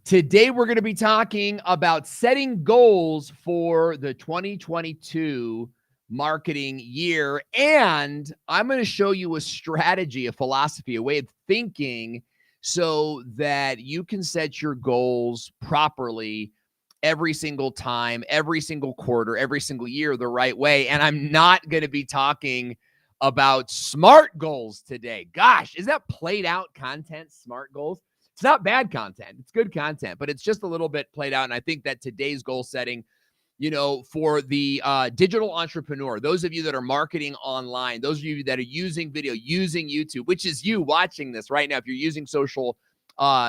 Today, we're going to be talking about setting goals for the 2022 marketing year. And I'm going to show you a strategy, a philosophy, a way of thinking so that you can set your goals properly every single time, every single quarter, every single year the right way. And I'm not going to be talking about SMART goals today. Gosh, is that played out content, SMART goals? It's not bad content. It's good content, but it's just a little bit played out. And I think that today's goal setting, for the digital entrepreneur, those of you that are marketing online, those of you that are using video, using YouTube, which is you watching this right now, if you're using social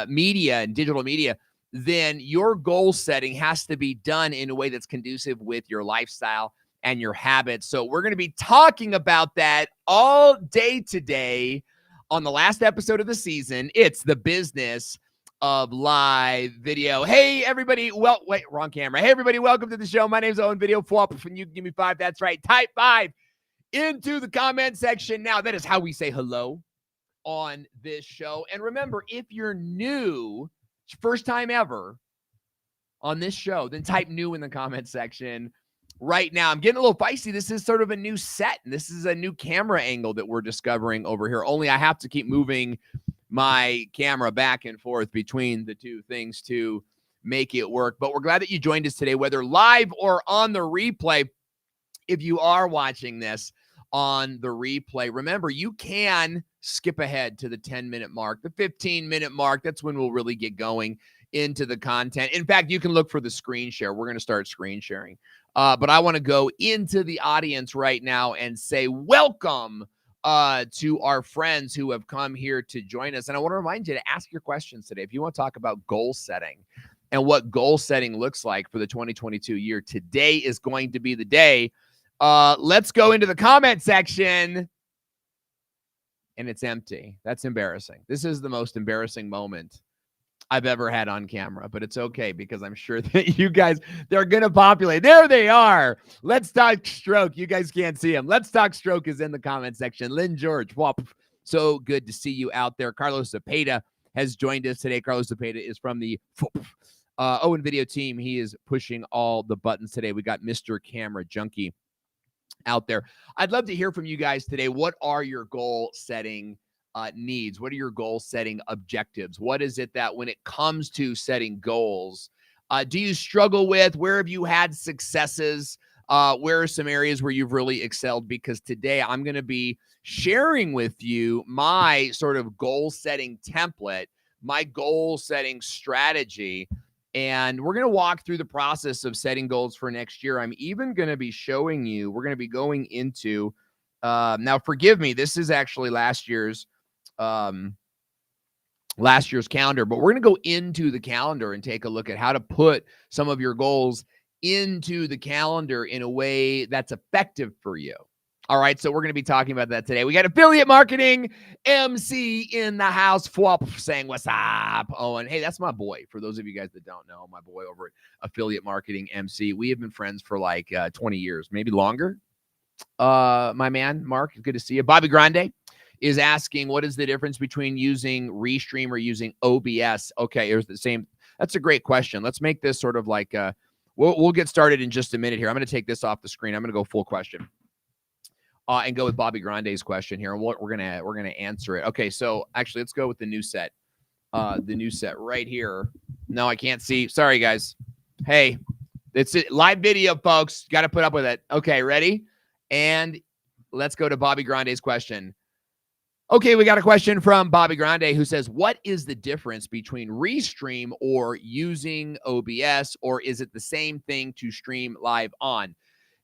media and digital media, then your goal setting has to be done in a way that's conducive with your lifestyle and your habits. So we're going to be talking about that all day today. On the last episode of the season, it's the business of live video. Hey, everybody. Well, wait, wrong camera. Hey, everybody. Welcome to the show. My name's Owen. Video flop. And you can give me 5. That's right. Type 5 into the comment section now. That is how we say hello on this show. And remember, if you're new, first time ever on this show, then type new in the comment section. Right now, I'm getting a little feisty. This is sort of a new set, and this is a new camera angle that we're discovering over here. Only I have to keep moving my camera back and forth between the two things to make it work. But we're glad that you joined us today, whether live or on the replay. If you are watching this on the replay, remember, you can skip ahead to the 10-minute mark, the 15-minute mark. That's when we'll really get going into the content. In fact, you can look for the screen share. We're going to start screen sharing. But I want to go into the audience right now and say welcome to our friends who have come here to join us. And I want to remind you to ask your questions today. If you want to talk about goal setting and what goal setting looks like for the 2022 year, today is going to be the day. Let's go into the comment section. And it's empty. That's embarrassing. This is the most embarrassing moment I've ever had on camera, but it's okay because I'm sure that you guys, they're going to populate. There they are. Let's Talk Stroke. You guys can't see them. Let's Talk Stroke is in the comment section. Lynn George, whoop. So good to see you out there. Carlos Zepeda has joined us today. Carlos Zepeda is from the Owen Video team. He is pushing all the buttons today. We got Mr. Camera Junkie out there. I'd love to hear from you guys today. What are your goal setting needs? What are your goal setting objectives? What is it that when it comes to setting goals, do you struggle with? Where have you had successes? Where are some areas where you've really excelled? Because today I'm going to be sharing with you my sort of goal setting template, my goal setting strategy. And we're going to walk through the process of setting goals for next year. I'm even going to be showing you, we're going to be going into, now forgive me, this is actually last year's calendar, but we're going to go into the calendar and take a look at how to put some of your goals into the calendar in a way that's effective for you. All right, so we're going to be talking about that today. We got affiliate marketing MC in the house, saying what's up, Owen. Hey, that's my boy. For those of you guys that don't know, my boy over at affiliate marketing MC. We have been friends for like 20 years, maybe longer. My man, Mark, good to see you. Bobby Grande is asking, what is the difference between using Restream or using OBS? Okay, here's the same. That's a great question. Let's make this sort of like, we'll get started in just a minute here. I'm going to take this off the screen. I'm going to go full question. And go with Bobby Grande's question here, and what we're gonna answer it. Okay, so actually, let's go with the new set. The new set right here. No, I can't see. Sorry, guys. Hey, it's it. Live video, folks. Got to put up with it. Okay, ready? And let's go to Bobby Grande's question. Okay, we got a question from Bobby Grande who says, what is the difference between Restream or using OBS, or is it the same thing to stream live on?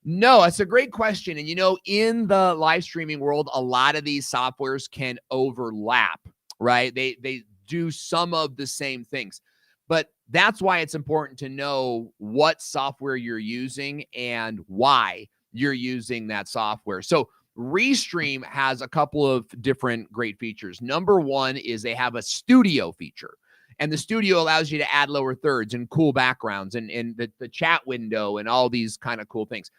No, that's a great question. And, in the live streaming world, a lot of these softwares can overlap, right? They do some of the same things. But that's why it's important to know what software you're using and why you're using that software. So Restream has a couple of different great features. Number one is they have a studio feature. And the studio allows you to add lower thirds and cool backgrounds and the chat window and all these kind of cool things.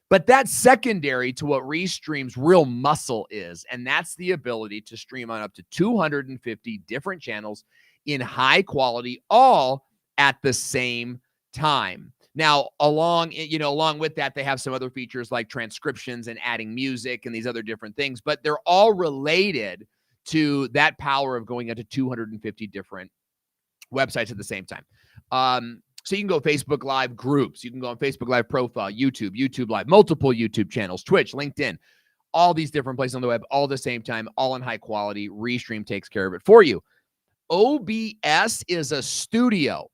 But that's secondary to what Restream's real muscle is, and that's the ability to stream on up to 250 different channels in high quality, all at the same time. Now, along with that, they have some other features like transcriptions and adding music and these other different things, but they're all related to that power of going into 250 different websites at the same time. So you can go Facebook Live groups, you can go on Facebook Live profile, YouTube Live, multiple YouTube channels, Twitch, LinkedIn, all these different places on the web, all at the same time, all in high quality. Restream takes care of it for you. OBS is a studio.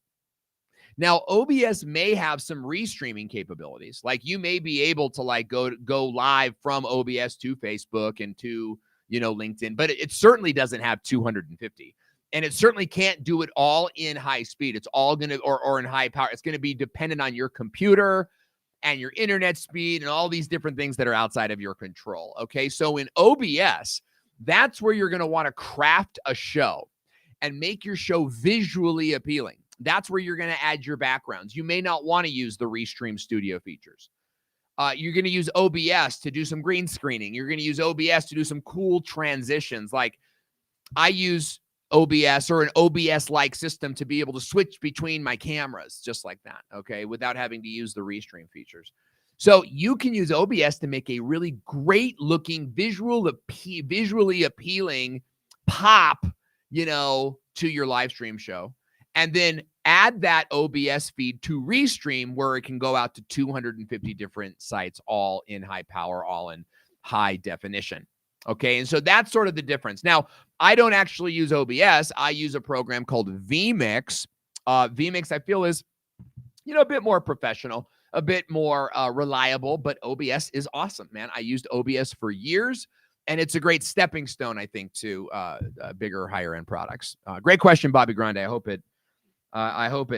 Now, OBS may have some restreaming capabilities. Like you may be able to like go live from OBS to Facebook and to, LinkedIn, but it certainly doesn't have 250. And it certainly can't do it all in high speed. It's all going to, or in high power. It's going to be dependent on your computer and your internet speed and all these different things that are outside of your control. Okay. So in OBS, that's where you're going to want to craft a show and make your show visually appealing. That's where you're going to add your backgrounds. You may not want to use the Restream studio features. You're going to use OBS to do some green screening. You're going to use OBS to do some cool transitions. Like I use OBS or an OBS-like system to be able to switch between my cameras just like that, okay, without having to use the Restream features. So you can use OBS to make a really great-looking, visually appealing pop, to your live stream show. And then add that OBS feed to Restream where it can go out to 250 different sites, all in high power, all in high definition. Okay, and so that's sort of the difference. Now, I don't actually use OBS. I use a program called vMix. vMix, I feel, is, a bit more professional, a bit more reliable, but OBS is awesome, man. I used OBS for years, and it's a great stepping stone, I think, to bigger, higher-end products. Great question, Bobby Grande. I hope it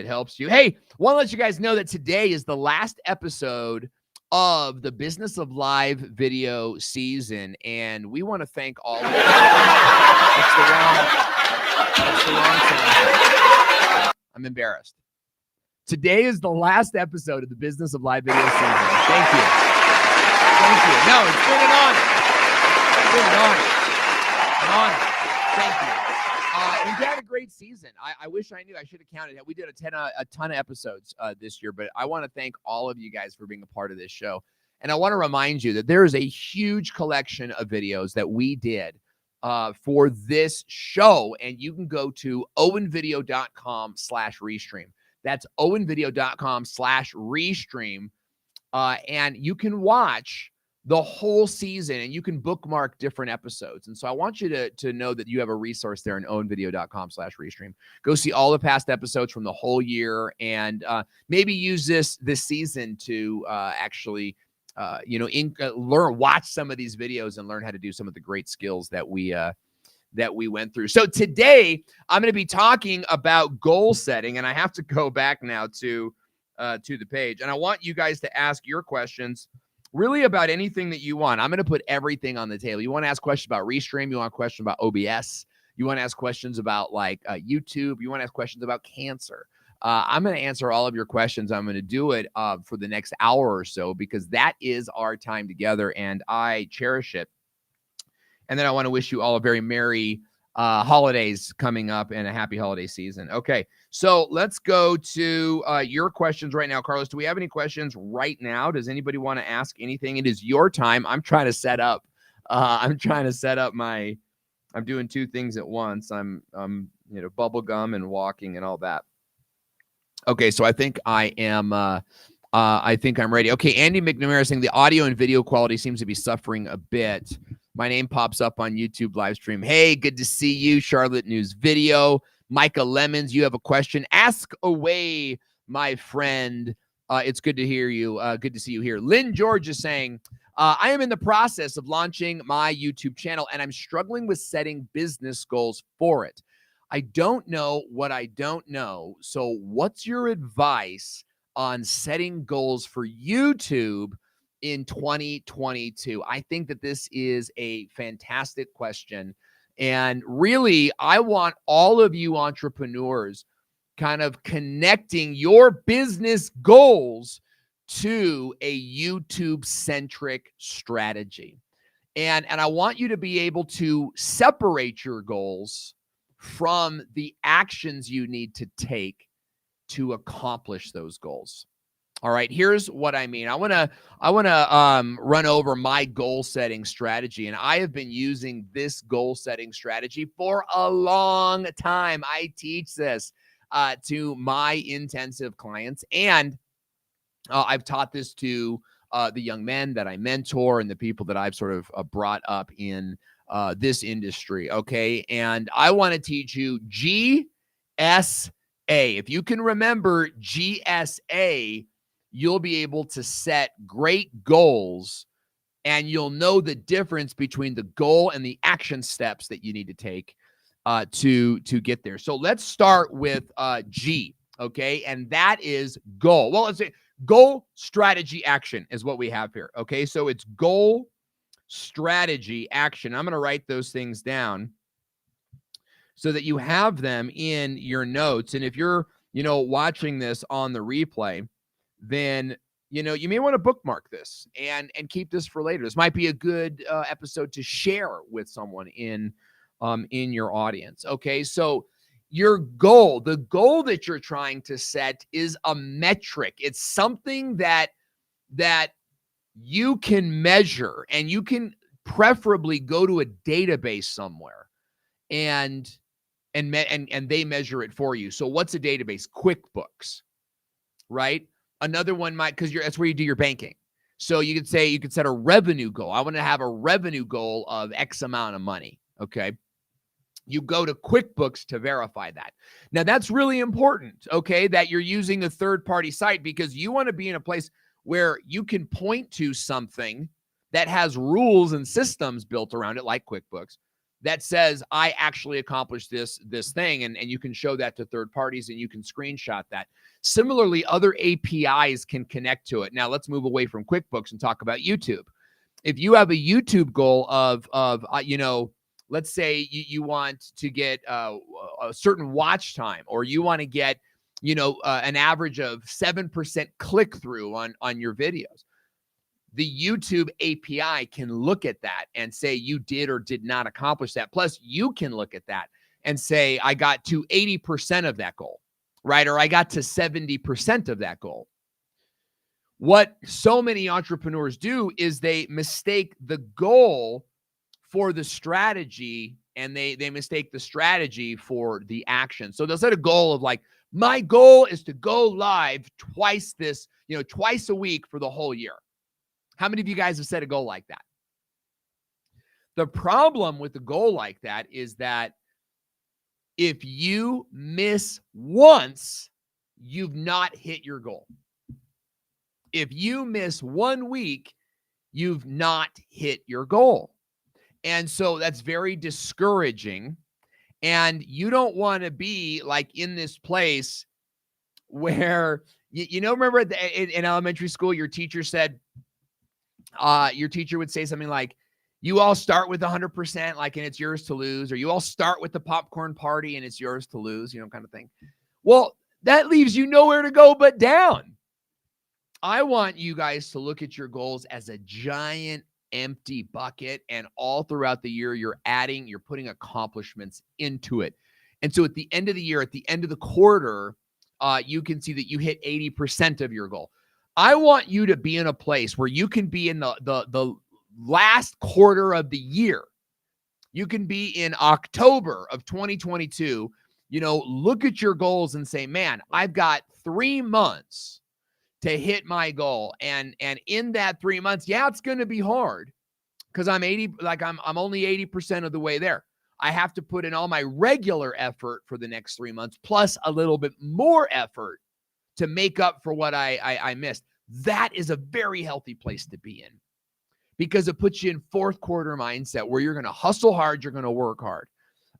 helps you. Hey, want to let you guys know that today is the last episode of the Business of Live video season, and we want to thank all of you. That's the wrong thing. I'm embarrassed. Today is the last episode of the Business of Live video season. Thank you. No, it's been an honor. Thank you. We've had a great season. I wish I knew. I should have counted it. We did a ton of episodes this year, but I want to thank all of you guys for being a part of this show. And I want to remind you that there is a huge collection of videos that we did for this show. And you can go to owenvideo.com/restream. That's owenvideo.com/restream. And you can watch the whole season, and you can bookmark different episodes. And so I want you to know that you have a resource there in owenvideo.com/restream. Go see all the past episodes from the whole year, and maybe use this season to actually, watch some of these videos and learn how to do some of the great skills that we went through. So today I'm going to be talking about goal setting, and I have to go back now to the page, and I want you guys to ask your questions really about anything that you want. I'm going to put everything on the table. You want to ask questions about Restream. You want a question about OBS. You want to ask questions about YouTube. You want to ask questions about cancer. I'm going to answer all of your questions. I'm going to do it for the next hour or so, because that is our time together, and I cherish it. And then I want to wish you all a very merry holidays coming up and a happy holiday season. Okay, so let's go to your questions right now. Carlos, do we have any questions right now? Does anybody want to ask anything? It is your time. I'm trying to set up. I'm doing two things at once. I'm bubble gum and walking and all that. Okay, so I think I am. I think I'm ready. Okay, Andy McNamara saying the audio and video quality seems to be suffering a bit. My name pops up on YouTube live stream. Hey, good to see you. Charlotte News Video. Micah Lemons, you have a question. Ask away, my friend. It's good to hear you. Good to see you here. Lynn George is saying, I am in the process of launching my YouTube channel, and I'm struggling with setting business goals for it. I don't know what I don't know. So what's your advice on setting goals for YouTube in 2022? I think that this is a fantastic question. And really, I want all of you entrepreneurs kind of connecting your business goals to a YouTube-centric strategy. And I want you to be able to separate your goals from the actions you need to take to accomplish those goals. All right, here's what I mean. I want to run over my goal setting strategy, and I have been using this goal setting strategy for a long time. I teach this to my intensive clients, and I've taught this to the young men that I mentor and the people that I've sort of brought up in this industry. Okay, and I want to teach you GSA. If you can remember GSA, you'll be able to set great goals, and you'll know the difference between the goal and the action steps that you need to take to get there. So let's start with G, okay? And that is goal. Well, let's say goal, strategy, action is what we have here, okay? So it's goal, strategy, action. I'm going to write those things down so that you have them in your notes. And if you're, watching this on the replay, then you may want to bookmark this and keep this for later. This might be a good episode to share with someone in your audience. Okay, so your goal, the goal that you're trying to set, is a metric. It's something that you can measure, and you can preferably go to a database somewhere and they measure it for you. So what's a database? QuickBooks, right? Another one might, because that's where you do your banking. So you could set a revenue goal. I want to have a revenue goal of X amount of money. Okay. You go to QuickBooks to verify that. Now that's really important. Okay. That you're using a third-party site, because you want to be in a place where you can point to something that has rules and systems built around it, like QuickBooks, that says, I actually accomplished this thing, and you can show that to third parties, and you can screenshot that. Similarly, other APIs can connect to it. Now, let's move away from QuickBooks and talk about YouTube. If you have a YouTube goal of let's say you want to get a certain watch time, or you want to get, an average of 7% click-through on your videos. The YouTube API can look at that and say you did or did not accomplish that. Plus, you can look at that and say, I got to 80% of that goal, right? Or I got to 70% of that goal. What so many entrepreneurs do is they mistake the goal for the strategy, and they mistake the strategy for the action. So they'll set a goal of like, my goal is to go live twice a week for the whole year. How many of you guys have set a goal like that? The problem with the goal like that is that if you miss once, you've not hit your goal. If you miss 1 week, you've not hit your goal. And so that's very discouraging. And you don't want to be like in this place where, remember in elementary school, your teacher said, your teacher would say something like, you all start with 100%, like, and it's yours to lose, or you all start with the popcorn party and it's yours to lose, kind of thing. Well, that leaves you nowhere to go but down. I want you guys to look at your goals as a giant empty bucket, and all throughout the year, you're putting accomplishments into it. And so at the end of the year, at the end of the quarter, you can see that you hit 80% of your goal. I want you to be in a place where you can be in the last quarter of the year. You can be in October of 2022, look at your goals and say, man, I've got 3 months to hit my goal. And in that 3 months, yeah, it's going to be hard because I'm only 80% of the way there. I have to put in all my regular effort for the next 3 months, plus a little bit more effort to make up for what I missed. That is a very healthy place to be in, because it puts you in fourth quarter mindset where you're going to hustle hard, you're going to work hard.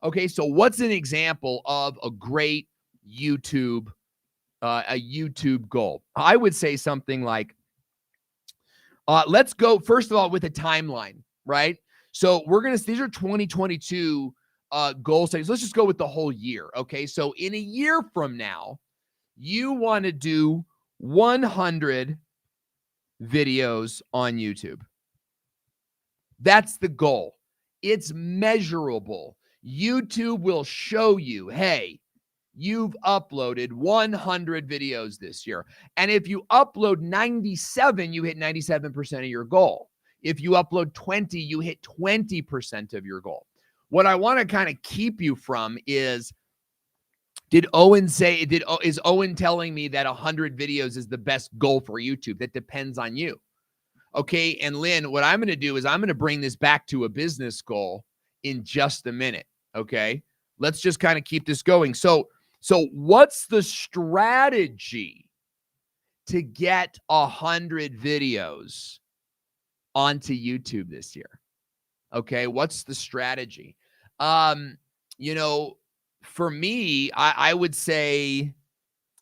Okay, so what's an example of a great YouTube goal? I would say something like, let's go first of all with a timeline, right? So these are 2022 goal settings. Let's just go with the whole year. Okay, so in a year from now, you want to do 100 videos on YouTube. That's the goal. It's measurable. YouTube will show you, hey, you've uploaded 100 videos this year. And if you upload 97, you hit 97% of your goal. If you upload 20, you hit 20% of your goal. What I want to kind of keep you from is, is Owen telling me that 100 videos is the best goal for YouTube? That depends on you. Okay. And Lynn, what I'm going to do is I'm going to bring this back to a business goal in just a minute. Okay. Let's just kind of keep this going. So what's the strategy to get 100 videos onto YouTube this year? Okay. What's the strategy? For me, I would say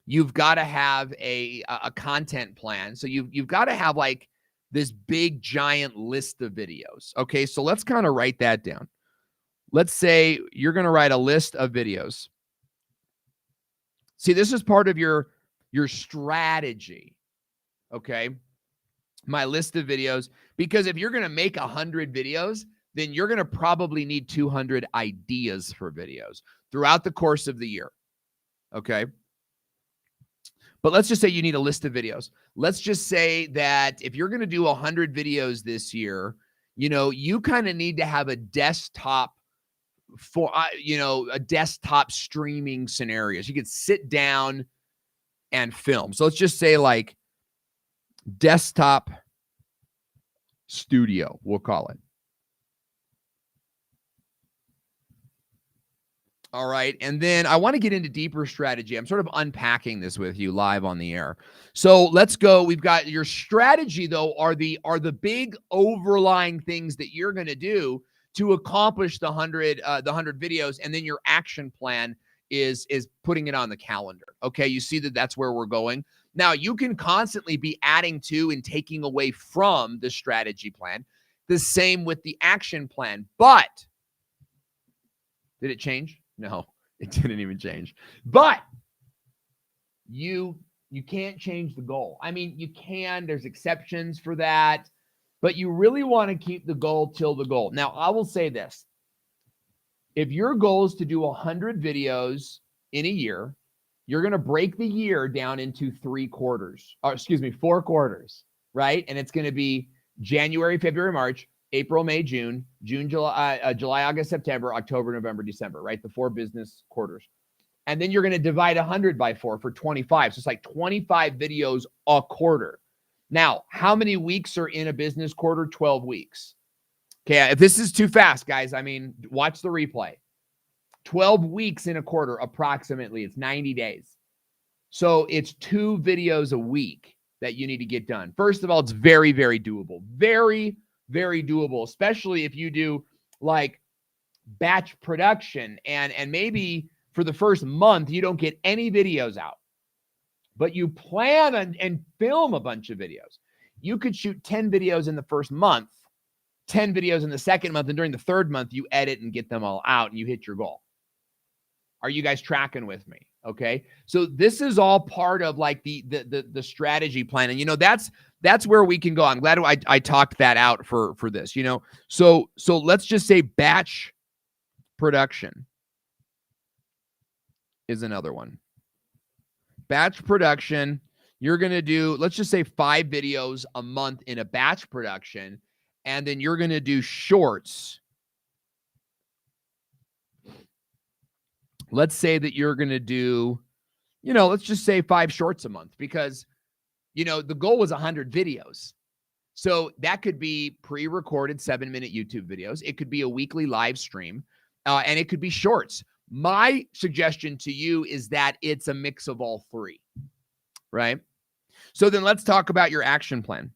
you've got to have a content plan. So you've got to have like this big giant list of videos. Okay. So let's kind of write that down. Let's say you're going to write a list of videos. See, this is part of your strategy. Okay. My list of videos, because if you're going to make 100 videos, then you're going to probably need 200 ideas for videos throughout the course of the year. Okay. But let's just say you need a list of videos. Let's just say that if you're going to do 100 videos this year, you kind of need to have a desktop for, a desktop streaming scenario. So you could sit down and film. So let's just say like desktop studio, we'll call it. All right. And then I want to get into deeper strategy. I'm sort of unpacking this with you live on the air. So let's go. We've got your strategy, though, are the big overlying things that you're going to do to accomplish the 100 videos. And then your action plan is putting it on the calendar. Okay. You see that's where we're going. Now you can constantly be adding to and taking away from the strategy plan. The same with the action plan. But did it change? No, it didn't even change. But you can't change the goal. I mean, you can. There's exceptions for that. But you really want to keep the goal till the goal. Now, I will say this. If your goal is to do 100 videos in a year, you're going to break the year down into 4 quarters, right? And it's going to be January, February, March, April, May, June, July, August, September, October, November, December, right? The 4 business quarters. And then you're going to divide 100 by 4 for 25. So it's like 25 videos a quarter. Now, how many weeks are in a business quarter? 12 weeks. Okay, if this is too fast, guys, I mean, watch the replay. 12 weeks in a quarter, approximately. It's 90 days. So it's 2 videos a week that you need to get done. First of all, it's very, very doable. Very, very doable, especially if you do like batch production and maybe for the first month, you don't get any videos out, but you plan and film a bunch of videos. You could shoot 10 videos in the first month, 10 videos in the second month, and during the third month, you edit and get them all out and you hit your goal. Are you guys tracking with me? Okay. So this is all part of like the strategy plan. And, that's where we can go. I'm glad I talked that out for this, So let's just say batch production is another one. Batch production, you're going to do, let's just say 5 videos a month in a batch production. And then you're going to do shorts. Let's say that you're going to do, let's just say 5 shorts a month because, the goal was 100 videos. So that could be pre-recorded 7-minute YouTube videos. It could be a weekly live stream, and it could be shorts. My suggestion to you is that it's a mix of all 3, right? So then let's talk about your action plan.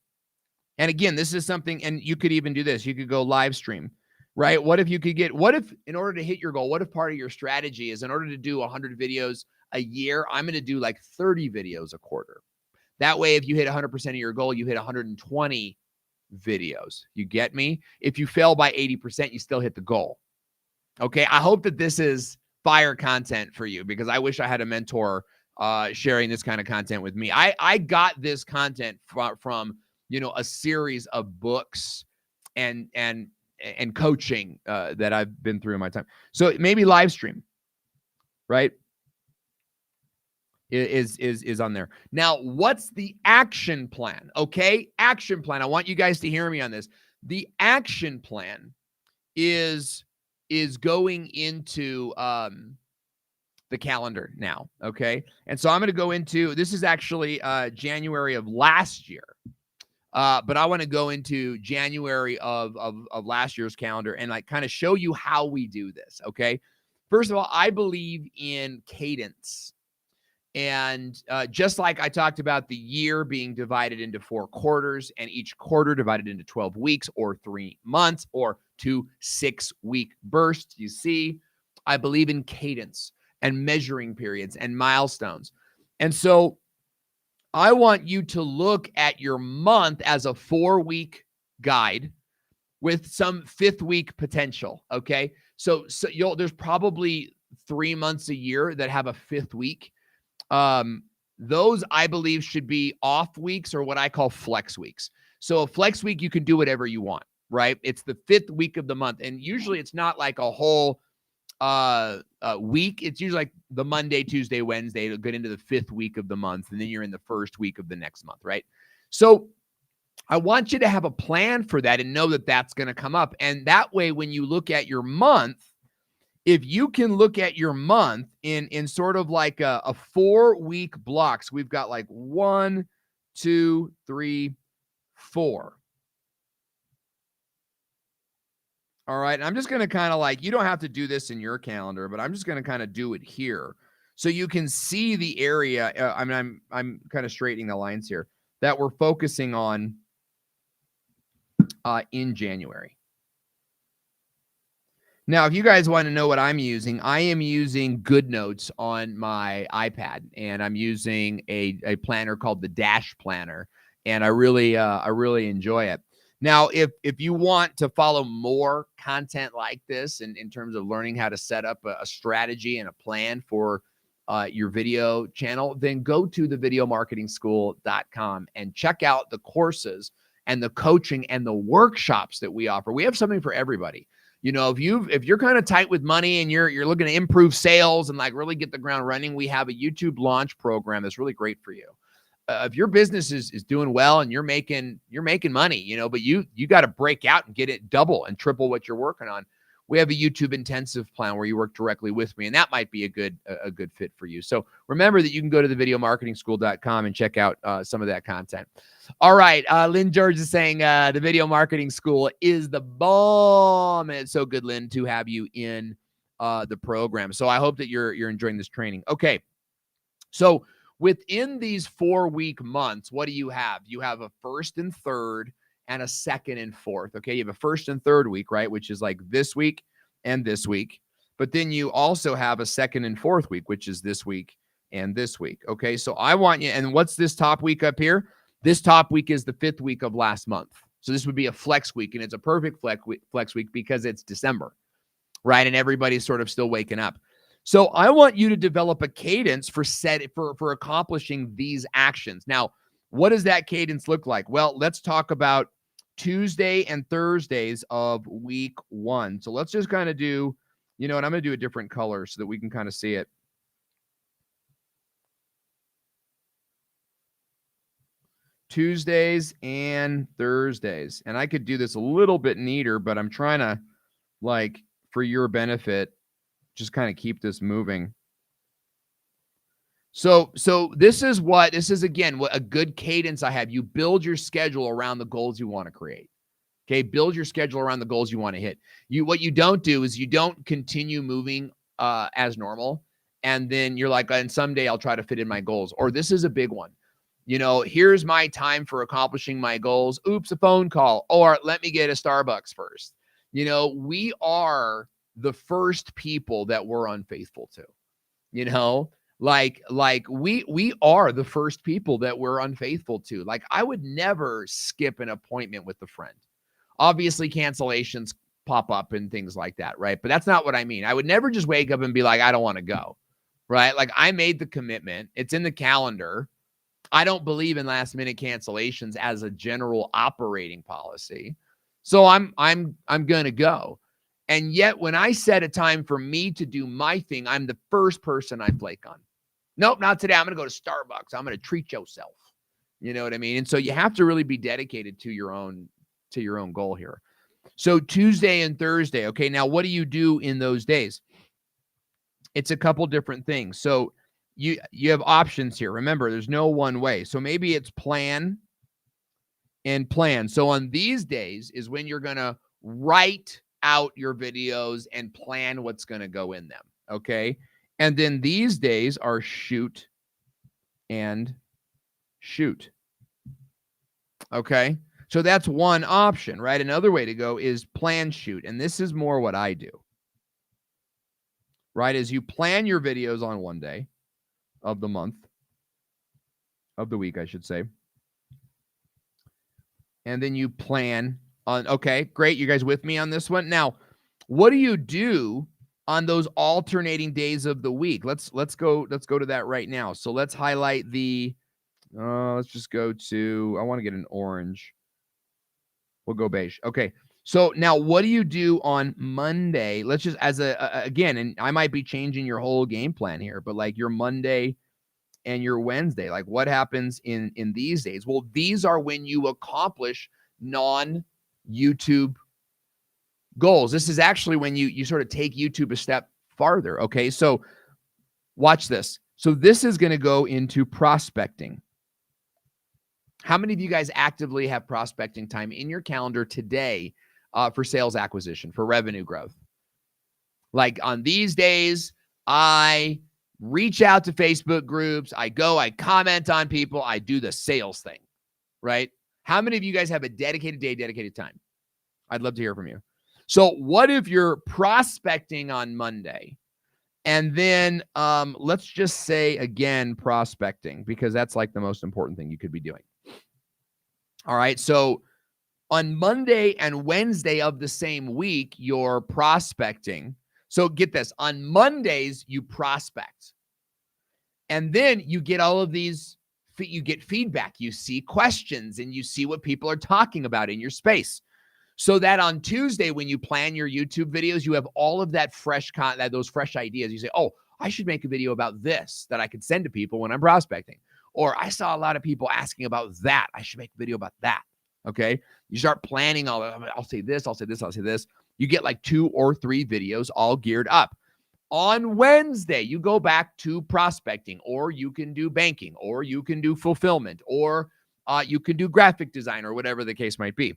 And again, this is something, and you could even do this. You could go live stream, right? What if in order to hit your goal, what if part of your strategy is in order to do 100 videos a year, I'm going to do like 30 videos a quarter. That way, if you hit 100% of your goal, you hit 120 videos. You get me? If you fail by 80%, you still hit the goal. Okay. I hope that this is fire content for you because I wish I had a mentor sharing this kind of content with me. I got this content from a series of books and coaching that I've been through in my time. So maybe live stream, right? is on there. Now, what's the action plan? Okay, action plan. I want you guys to hear me on this. The action plan is going into the calendar now. Okay, and so I'm going to go into, this is actually January of last year. But I want to go into January of last year's calendar and like kind of show you how we do this. Okay. First of all, I believe in cadence. And just like I talked about the year being divided into 4 quarters and each quarter divided into 12 weeks or 3 months or 2 6-week bursts, you see, I believe in cadence and measuring periods and milestones. And so I want you to look at your month as a 4-week guide with some 5th week potential. Okay. So there's probably 3 months a year that have a 5th week. Those I believe should be off weeks or what I call flex weeks. So a flex week, you can do whatever you want, right? It's the 5th week of the month. And usually it's not like a whole week. It's usually like the Monday, Tuesday, Wednesday to get into the 5th week of the month. And then you're in the 1st week of the next month, right? So I want you to have a plan for that and know that that's going to come up. And that way, when you look at your month, if you can look at your month in sort of like a 4-week blocks, we've got like 1, 2, 3, 4. All right. And I'm just going to kind of like, you don't have to do this in your calendar, but I'm just going to kind of do it here so you can see the area. I'm kind of straightening the lines here that we're focusing on in January. Now, if you guys want to know what I'm using, I am using GoodNotes on my iPad, and I'm using a planner called the Dash Planner, and I really enjoy it. Now, if you want to follow more content like this in terms of learning how to set up a strategy and a plan for your video channel, then go to thevideomarketingschool.com and check out the courses and the coaching and the workshops that we offer. We have something for everybody. You know, if you're kind of tight with money and you're looking to improve sales and like really get the ground running, we have a YouTube launch program that's really great for you. If your business is doing well and you're making money, you know, but you got to break out and get it double and triple what you're working on, we have a YouTube intensive plan where you work directly with me, and that might be a good fit for you. So remember that you can go to thevideomarketingschool.com and check out some of that content. All right. Lynn George is saying the Video Marketing School is the bomb. And it's so good, Lynn, to have you in the program. So I hope that you're enjoying this training. Okay. So within these 4-week months, what do you have? You have a 1st and 3rd and a 2nd and 4th. Okay. You have a 1st and 3rd week, right? Which is like this week and this week. But then you also have a 2nd and 4th week, which is this week and this week. Okay. So I want you, and what's this top week up here? This top week is the 5th week of last month. So this would be a flex week, and it's a perfect flex week because it's December, right? And everybody's sort of still waking up. So I want you to develop a cadence for accomplishing these actions. Now, what does that cadence look like? Well, let's talk about Tuesday and Thursdays of week 1. So let's just kind of do, you know what, I'm going to do a different color so that we can kind of see it. Tuesdays and Thursdays. And I could do this a little bit neater, but I'm trying to, like, for your benefit, just kind of keep this moving. So this is again, what a good cadence I have. You build your schedule around the goals you want to create. Okay. Build your schedule around the goals you want to hit. What you don't do is you don't continue moving as normal. And then you're like, and someday I'll try to fit in my goals. Or this is a big one. You know, here's my time for accomplishing my goals. Oops, a phone call. Or let me get a Starbucks first. You know, we are the first people that we're unfaithful to. You know, like we are the first people that we're unfaithful to. Like, I would never skip an appointment with a friend. Obviously, cancellations pop up and things like that, right? But that's not what I mean. I would never just wake up and be like, I don't want to go, right? Like, I made the commitment. It's in the calendar. I don't believe in last minute cancellations as a general operating policy. So I'm going to go. And yet when I set a time for me to do my thing, I'm the first person I flake on. Nope, not today. I'm going to go to Starbucks. I'm going to treat yourself. You know what I mean? And so you have to really be dedicated to your own goal here. So Tuesday and Thursday. Okay, now what do you do in those days? It's a couple different things. So you have options here. Remember, there's no one way. So maybe it's plan and plan. So on these days is when you're going to write out your videos and plan what's going to go in them. Okay. And then these days are shoot and shoot. Okay. So that's one option, right? Another way to go is plan shoot. And this is more what I do, right? Is you plan your videos on one day of the month, of the week, I should say. And then you plan on, okay, great. You guys with me on this one? Now, what do you do on those alternating days of the week? Let's go to that right now. So let's highlight the, let's just go to, I want to get an orange. We'll go beige. Okay. So now what do you do on Monday? Let's just, as again, and I might be changing your whole game plan here, but like your Monday and your Wednesday, like what happens in these days? Well, these are when you accomplish non-YouTube goals. This is actually when you sort of take YouTube a step farther. Okay. So watch this. So this is going to go into prospecting. How many of you guys actively have prospecting time in your calendar today for sales acquisition, for revenue growth? Like on these days, I reach out to Facebook groups. I comment on people. I do the sales thing, right? How many of you guys have a dedicated day, dedicated time? I'd love to hear from you. So what if you're prospecting on Monday? And then let's just say, again, prospecting, because that's like the most important thing you could be doing. All right. So on Monday and Wednesday of the same week, you're prospecting. So get this. On Mondays, you prospect. And then you get all of these, you get feedback. You see questions and you see what people are talking about in your space. So that on Tuesday, when you plan your YouTube videos, you have all of that fresh content, those fresh ideas. You say, oh, I should make a video about this that I could send to people when I'm prospecting. Or I saw a lot of people asking about that. I should make a video about that. Okay. You start planning all that. I'll say this, I'll say this, I'll say this. You get like 2 or 3 videos all geared up. On Wednesday, you go back to prospecting, or you can do banking, or you can do fulfillment, or you can do graphic design, or whatever the case might be.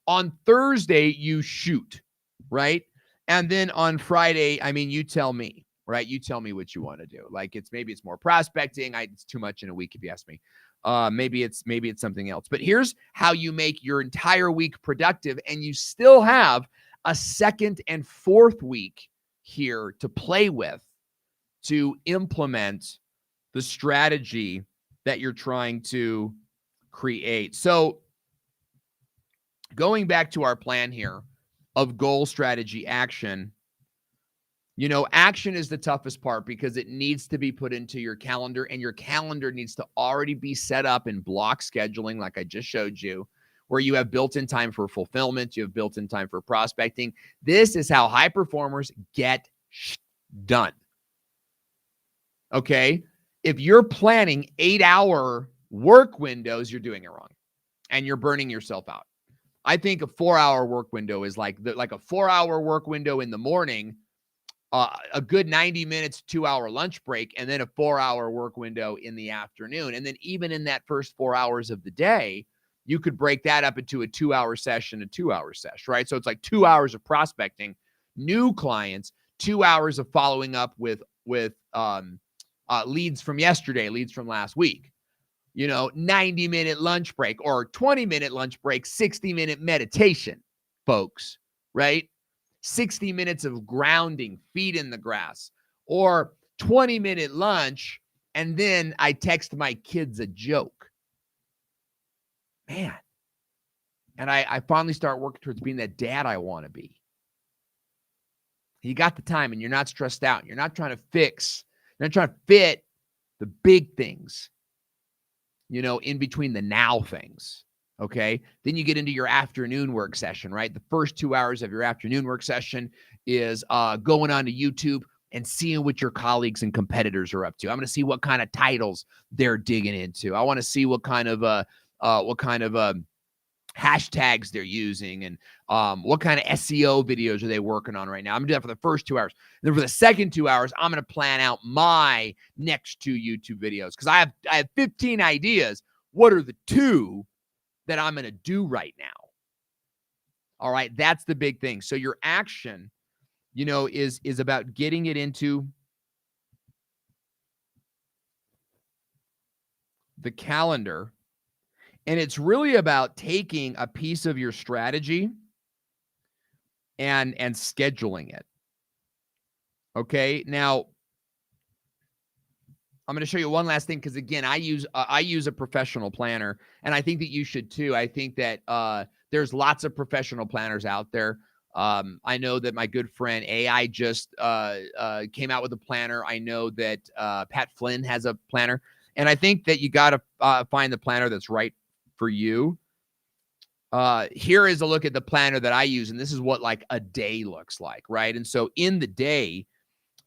On Thursday, you shoot, right? And then on Friday, I mean, you tell me, right? You tell me what you want to do. Like maybe it's more prospecting. It's too much in a week if you ask me. Maybe it's something else. But here's how you make your entire week productive, and you still have a second and fourth week here to play with, to implement the strategy that you're trying to create. So going back to our plan here of goal, strategy, action, action is the toughest part because it needs to be put into your calendar, and your calendar needs to already be set up in block scheduling, like I just showed you, where you have built-in time for fulfillment, you have built-in time for prospecting. This is how high performers get done. Okay? If you're planning 8-hour work windows, you're doing it wrong, and you're burning yourself out. I think a 4-hour work window is like a 4-hour work window in the morning, a good 90 minutes, 2-hour lunch break, and then a 4-hour work window in the afternoon. And then even in that first 4 hours of the day, you could break that up into a 2-hour session, a 2-hour session, right? So it's like 2 hours of prospecting new clients, 2 hours of following up with leads from yesterday, leads from last week. 90-minute lunch break, or 20-minute lunch break, 60-minute meditation, folks, right? 60 minutes of grounding, feet in the grass, or 20-minute lunch, and then I text my kids a joke. Man. And I finally start working towards being that dad I want to be. You got the time, and you're not stressed out. You're not trying to you're not trying to fit the big things, in between the now things. Okay. Then you get into your afternoon work session, right? The first 2 hours of your afternoon work session is going on to YouTube and seeing what your colleagues and competitors are up to. I'm going to see what kind of titles they're digging into. I want to see what kind of hashtags they're using, and what kind of SEO videos are they working on right now. I'm gonna do that for the first 2 hours. And then for the second 2 hours, I'm gonna plan out my next 2 YouTube videos, because I have 15 ideas. What are the 2 that I'm gonna do right now? All right, that's the big thing. So your action, is about getting it into the calendar. And it's really about taking a piece of your strategy and scheduling it. Okay. Now, I'm going to show you one last thing, because again, I use a professional planner, and I think that you should too. I think that there's lots of professional planners out there. I know that my good friend AI just came out with a planner. I know that Pat Flynn has a planner, and I think that you got to find the planner that's right for you. Here is a look at the planner that I use, and this is what like a day looks like, right? And so in the day,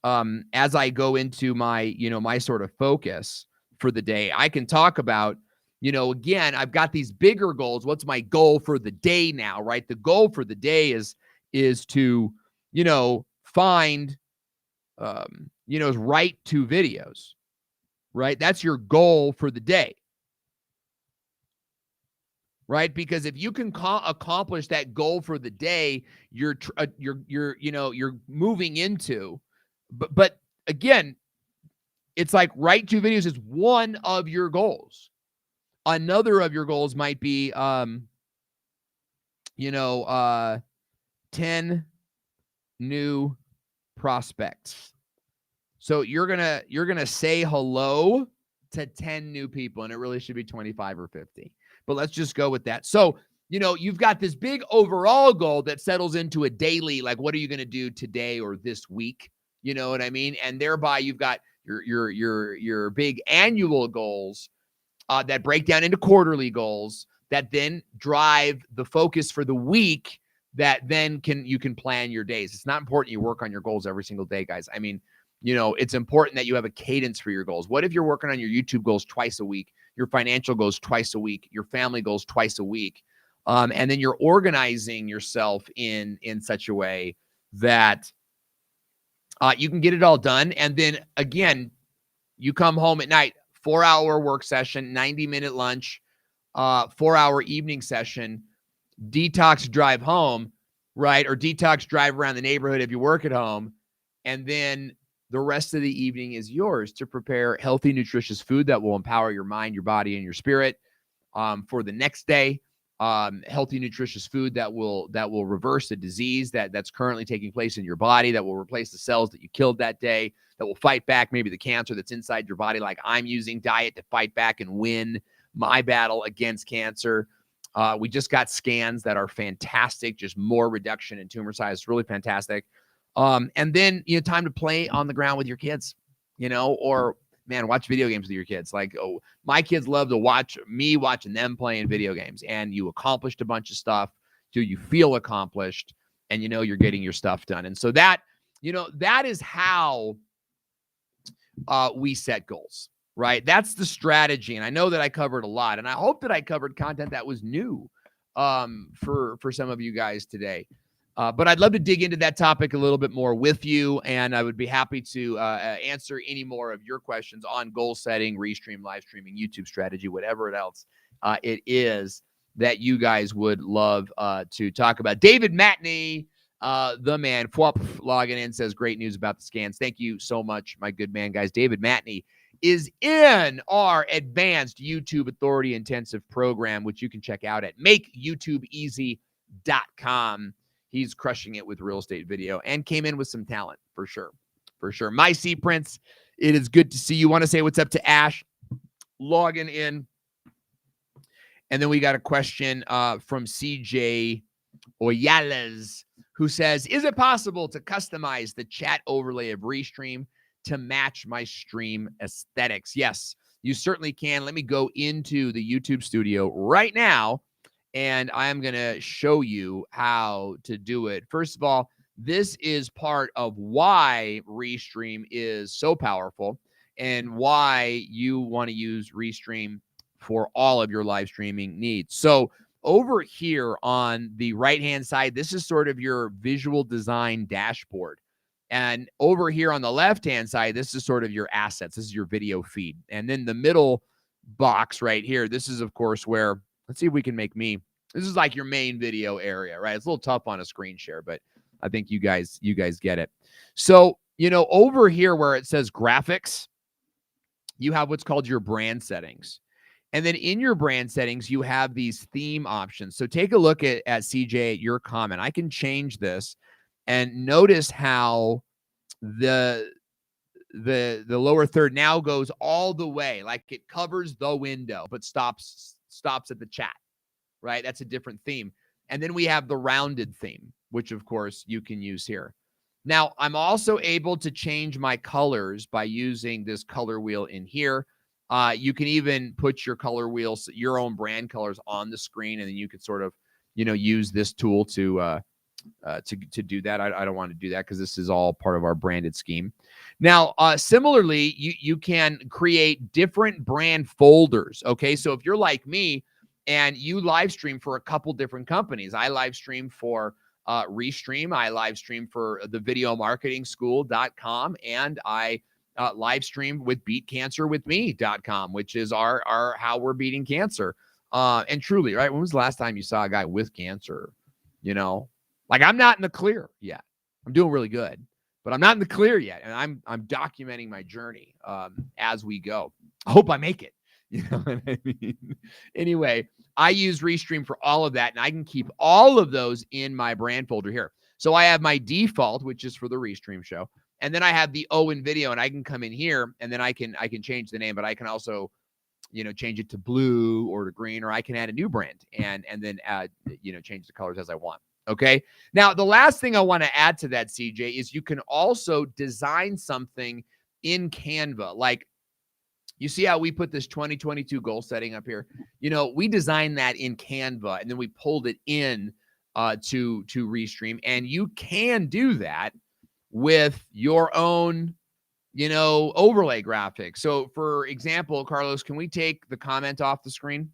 as I go into my, my sort of focus for the day, I can talk about, again, I've got these bigger goals. What's my goal for the day now, right? The goal for the day is to, find, write 2 videos, right? That's your goal for the day. Right? Because if you can accomplish that goal for the day, you're moving into, but again, it's like write 2 videos is one of your goals. Another of your goals might be, 10 new prospects. So you're going to say hello to 10 new people, and it really should be 25 or 50. But let's just go with that. So, you've got this big overall goal that settles into a daily, like, what are you going to do today or this week? You know what I mean? And thereby you've got your big annual goals that break down into quarterly goals that then drive the focus for the week, that then you can plan your days. It's not important you work on your goals every single day, guys. I mean, it's important that you have a cadence for your goals. What if you're working on your YouTube goals twice a week, your financial goals twice a week, your family goals twice a week, and then you're organizing yourself in such a way that you can get it all done. And then again, you come home at night, 4-hour work session, 90-minute lunch, 4-hour evening session, detox drive home, right? Or detox drive around the neighborhood if you work at home. And then the rest of the evening is yours to prepare healthy, nutritious food that will empower your mind, your body, and your spirit for the next day. Healthy, nutritious food that will reverse the disease that's currently taking place in your body, that will replace the cells that you killed that day, that will fight back maybe the cancer that's inside your body, like I'm using diet to fight back and win my battle against cancer. We just got scans that are fantastic, just more reduction in tumor size. It's really fantastic. And then, time to play on the ground with your kids, or man, watch video games with your kids. Like, oh, my kids love to watch me watching them playing video games, and you accomplished a bunch of stuff. So you feel accomplished, and you're getting your stuff done. And so that, that is how we set goals, right? That's the strategy. And I know that I covered a lot, and I hope that I covered content that was new for some of you guys today. But I'd love to dig into that topic a little bit more with you, and I would be happy to answer any more of your questions on goal setting, Restream, live streaming, YouTube strategy, whatever else it is that you guys would love to talk about. David Matney, the man, logging in, says great news about the scans. Thank you so much, my good man, guys. David Matney is in our advanced YouTube Authority Intensive program, which you can check out at makeyoutubeeasy.com. He's crushing it with real estate video and came in with some talent for sure. For sure. My C Prince, it is good to see you. Want to say what's up to Ash logging in. And then we got a question from CJ Oyales, who says, is it possible to customize the chat overlay of Restream to match my stream aesthetics? Yes, you certainly can. Let me go into the YouTube studio right now, and I'm going to show you how to do it. First of all, This is part of why Restream is so powerful and why you want to use Restream for all of your live streaming needs. So over here on the right-hand side, this is sort of your visual design dashboard. And over here on the left-hand side, this is sort of your assets. This is your video feed. And then the middle box right here, this is, of course, where, let's see if we can make me. This is like your main video area, right? It's a little tough on a screen share, but I think you guys get it. So, over here where it says graphics, you have what's called your brand settings. And then in your brand settings, you have these theme options. So take a look at CJ, at your comment. I can change this and notice how the lower third now goes all the way, like it covers the window, but stops at the chat, right? That's a different theme. And then we have the rounded theme, which of course you can use here. Now, I'm also able to change my colors by using this color wheel in here. You can even put your color wheels, your own brand colors on the screen, and then you could sort of, use this tool to do that. I don't want to do that because this is all part of our branded scheme. Now, similarly, you can create different brand folders. Okay, so if you're like me and you live stream for a couple different companies, I live stream for Restream, I live stream for the videomarketingschool.com, and I live stream with beatcancerwithme.com, which is our how we're beating cancer. And truly, right? When was the last time you saw a guy with cancer? Like, I'm not in the clear yet. I'm doing really good, but I'm not in the clear yet. And I'm documenting my journey as we go. I hope I make it. You know what I mean? Anyway, I use Restream for all of that, and I can keep all of those in my brand folder here. So I have my default, which is for the Restream show. And then I have the Owen video, and I can come in here, and then I can change the name, but I can also, change it to blue or to green, or I can add a new brand and then add, change the colors as I want. Okay. Now, the last thing I want to add to that, CJ, is you can also design something in Canva. Like, you see how we put this 2022 goal setting up here? We designed that in Canva, and then we pulled it in to Restream. And you can do that with your own, overlay graphics. So, for example, Carlos, can we take the comment off the screen?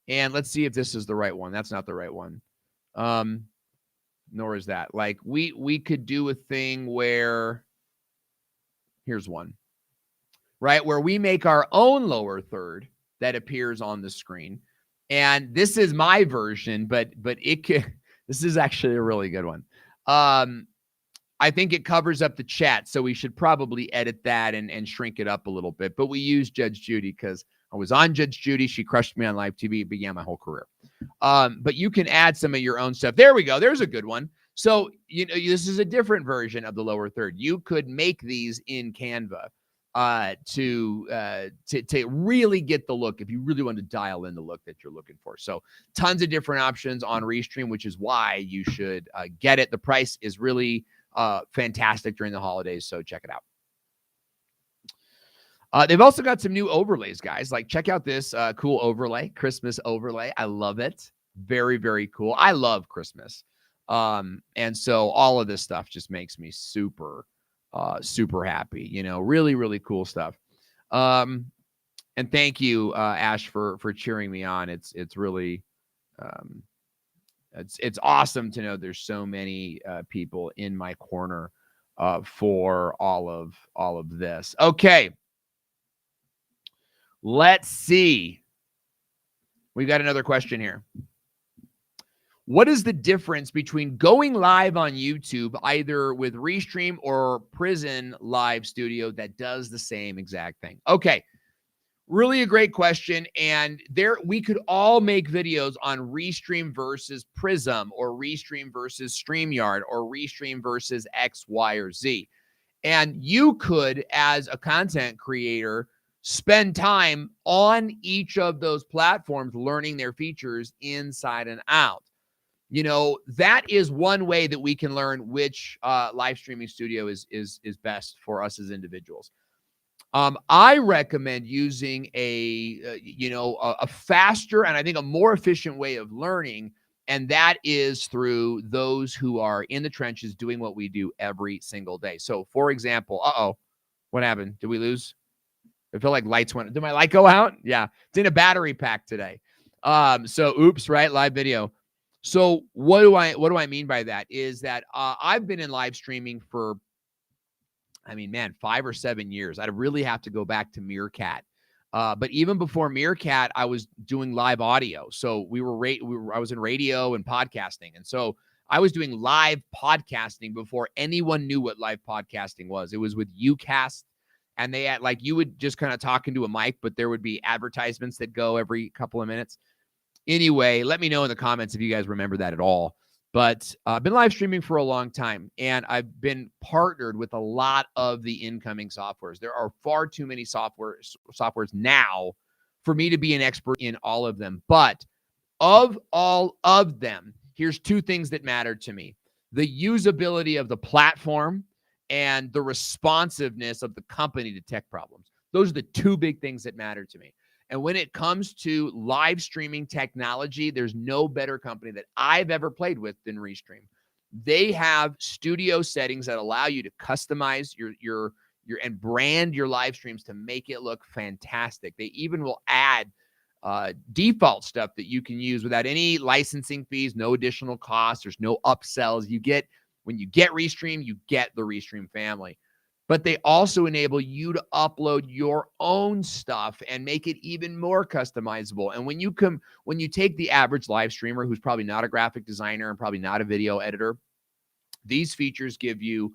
And let's see if this is the right one. That's not the right one. Nor is that. Like, we could do a thing where, here's one, right? Where we make our own lower third that appears on the screen. And this is my version, but this is actually a really good one. I think it covers up the chat, so we should probably edit that and shrink it up a little bit. But we use Judge Judy because I was on Judge Judy. She crushed me on live TV. It began my whole career. But you can add some of your own stuff. There we go. There's a good one. So, this is a different version of the lower third. You could make these in Canva to really get the look, if you really want to dial in the look that you're looking for. So tons of different options on Restream, which is why you should get it. The price is really fantastic during the holidays, so check it out. They've also got some new overlays, guys. Like, check out this cool overlay, Christmas overlay. I love it. Very, very cool. I love Christmas. And so all of this stuff just makes me super happy. Really, really cool stuff. And thank you, Ash, for cheering me on. It's really, it's awesome to know there's so many people in my corner for all of this. Okay. Let's see. We've got another question here. What is the difference between going live on YouTube, either with Restream or Prison Live Studio, that does the same exact thing? Okay. Really a great question. And we could all make videos on Restream versus Prism, or Restream versus StreamYard, or Restream versus X, Y, or Z. And you could, as a content creator, spend time on each of those platforms learning their features inside and out. That is one way that we can learn which live streaming studio is best for us as individuals. I recommend using a faster and I think a more efficient way of learning And that is through those who are in the trenches doing what we do every single day. So, for example, what happened? Did we lose? I feel like lights went. Did my light go out? Yeah, it's in a battery pack today. So oops, right? Live video. So what do I mean by that? Is that I've been in live streaming for, 5 or 7 years. I'd really have to go back to Meerkat. But even before Meerkat, I was doing live audio. So I was in radio and podcasting. And so I was doing live podcasting before anyone knew what live podcasting was. It was with UCast, and they had, like, you would just kind of talk into a mic, but there would be advertisements that go every couple of minutes. Anyway, let me know in the comments if you guys remember that at all. But I've been live streaming for a long time, and I've been partnered with a lot of the incoming softwares. There are far too many softwares now for me to be an expert in all of them. But of all of them, here's two things that matter to me: the usability of the platform and the responsiveness of the company to tech problems. Those are the two big things that matter to me. And when it comes to live streaming technology, there's no better company that I've ever played with than Restream. They have studio settings that allow you to customize your and brand your live streams to make it look fantastic. They even will add default stuff that you can use without any licensing fees, no additional costs. There's no upsells. When you get Restream, you get the Restream family. But they also enable you to upload your own stuff and make it even more customizable. And when you take the average live streamer who's probably not a graphic designer and probably not a video editor, these features give you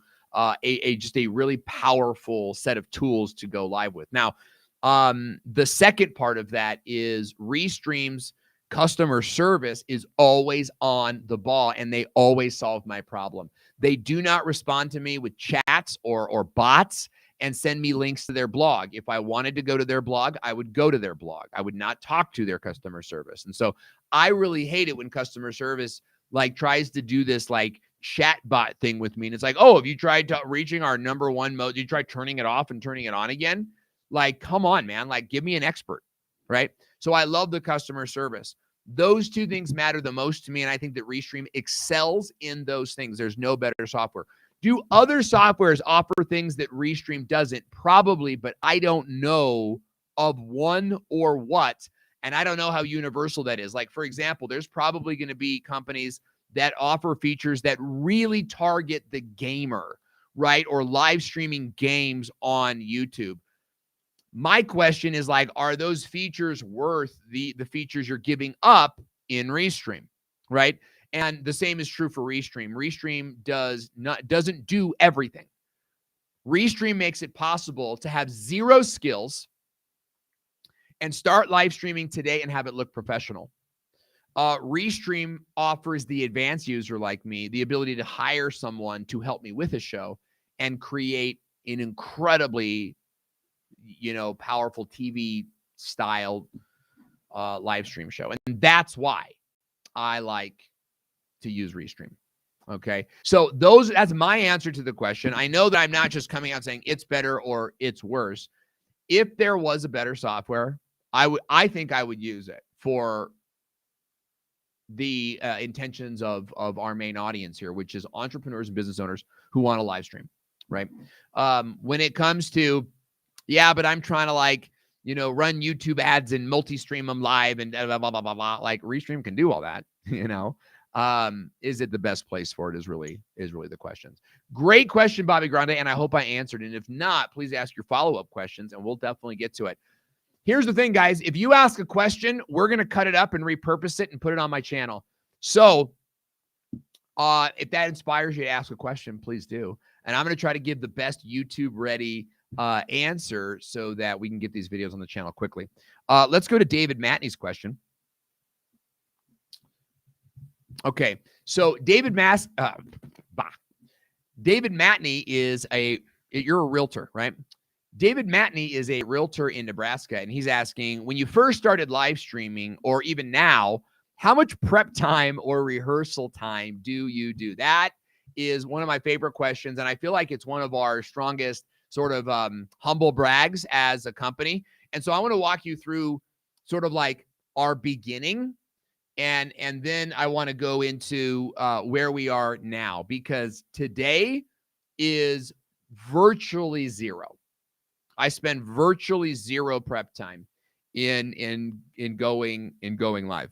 just a really powerful set of tools to go live with. Now, the second part of that is Restream's customer service is always on the ball, and they always solve my problem. They do not respond to me with chats or bots and send me links to their blog. If I wanted to go to their blog, I would go to their blog. I would not talk to their customer service. And so I really hate it when customer service tries to do this chat bot thing with me. And it's like, oh, have you tried reaching our number one mode? Did you try turning it off and turning it on again? Come on, man. Give me an expert, right? So I love the customer service. Those two things matter the most to me, and I think that Restream excels in those things. There's no better software. Do other softwares offer things that Restream doesn't? Probably, but I don't know of one or what, and I don't know how universal that is. For example, there's probably going to be companies that offer features that really target the gamer, right? Or live streaming games on YouTube. My question is are those features worth the features you're giving up in Restream, right? And the same is true for Restream. Restream doesn't do everything. Restream makes it possible to have zero skills and start live streaming today and have it look professional. Restream offers the advanced user like me the ability to hire someone to help me with a show and create an incredibly powerful TV style live stream show. And that's why I like to use Restream. Okay. So that's my answer to the question. I know that I'm not just coming out saying it's better or it's worse. If there was a better software, I think I would use it for the intentions of our main audience here, which is entrepreneurs and business owners who want to live stream, right? When it comes to, yeah, but I'm trying to run YouTube ads and multi-stream them live and blah, blah, blah, blah, blah. Restream can do all that, Is it the best place for it is really the question. Great question, Bobby Grande, and I hope I answered. And if not, please ask your follow-up questions and we'll definitely get to it. Here's the thing, guys. If you ask a question, we're going to cut it up and repurpose it and put it on my channel. So if that inspires you to ask a question, please do. And I'm going to try to give the best YouTube-ready answer so that we can get these videos on the channel quickly. Let's go to David Matney's question. Okay, so David Matney is you're a realtor, right? David Matney is a realtor in Nebraska, and he's asking, when you first started live streaming, or even now, how much prep time or rehearsal time do you do? That is one of my favorite questions, and I feel like it's one of our strongest sort of humble brags as a company. And so I want to walk you through sort of our beginning And then I want to go into where we are now, because today is virtually zero. I spend virtually zero prep time in going live.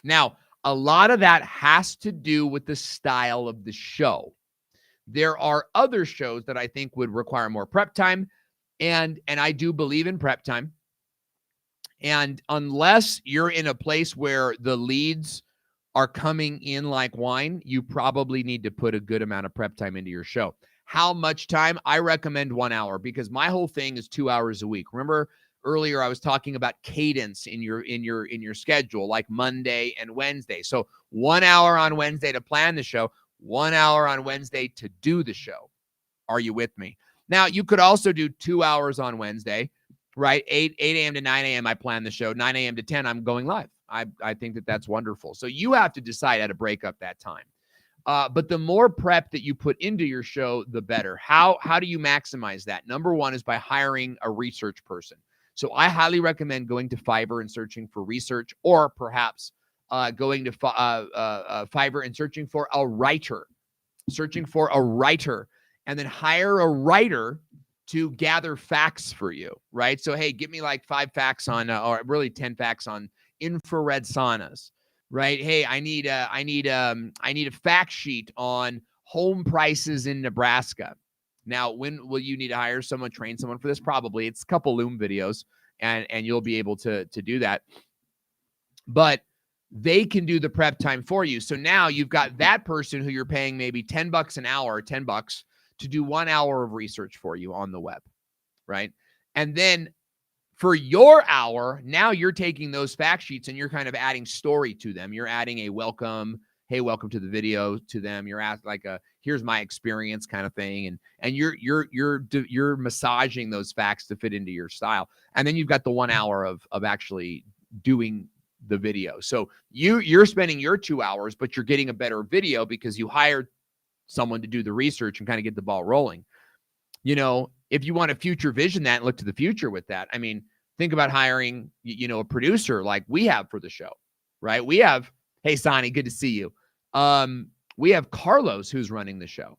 Now, a lot of that has to do with the style of the show. There are other shows that I think would require more prep time, and I do believe in prep time. And unless you're in a place where the leads are coming in like wine, you probably need to put a good amount of prep time into your show. How much time? I recommend 1 hour, because my whole thing is 2 hours a week. Remember earlier I was talking about cadence in your schedule, like Monday and Wednesday. So 1 hour on Wednesday to plan the show, 1 hour on Wednesday to do the show. Are you with me? Now, you could also do 2 hours on Wednesday, right? 8 a.m. to 9 a.m. I plan the show. 9 a.m. to 10, I'm going live. I think that that's wonderful. So you have to decide how to break up that time. But the more prep that you put into your show, the better. How do you maximize that? Number one is by hiring a research person. So I highly recommend going to Fiverr and searching for research, or perhaps going to Fiverr and searching for a writer. And then hire a writer to gather facts for you, right? So, hey, give me like 5 facts on, or really 10 facts on infrared saunas, right? Hey, I need a fact sheet on home prices in Nebraska. Now, when will you need to hire someone, train someone for this? Probably it's a couple Loom videos, and you'll be able to do that. But they can do the prep time for you. So now you've got that person who you're paying maybe $10 an hour, $10 to do 1 hour of research for you on the web, right? And then for your hour, now you're taking those fact sheets and you're kind of adding story to them. You're adding a welcome, hey, welcome to the video to them. You're at like a, here's my experience kind of thing. And you're massaging those facts to fit into your style. And then you've got the 1 hour of actually doing the video. So you're spending your 2 hours, but you're getting a better video because you hired someone to do the research and kind of get the ball rolling. You know, if you want to future vision that and look to the future with that, I mean, think about hiring, a producer like we have for the show, right? We have, hey, Sonny, good to see you. We have Carlos who's running the show.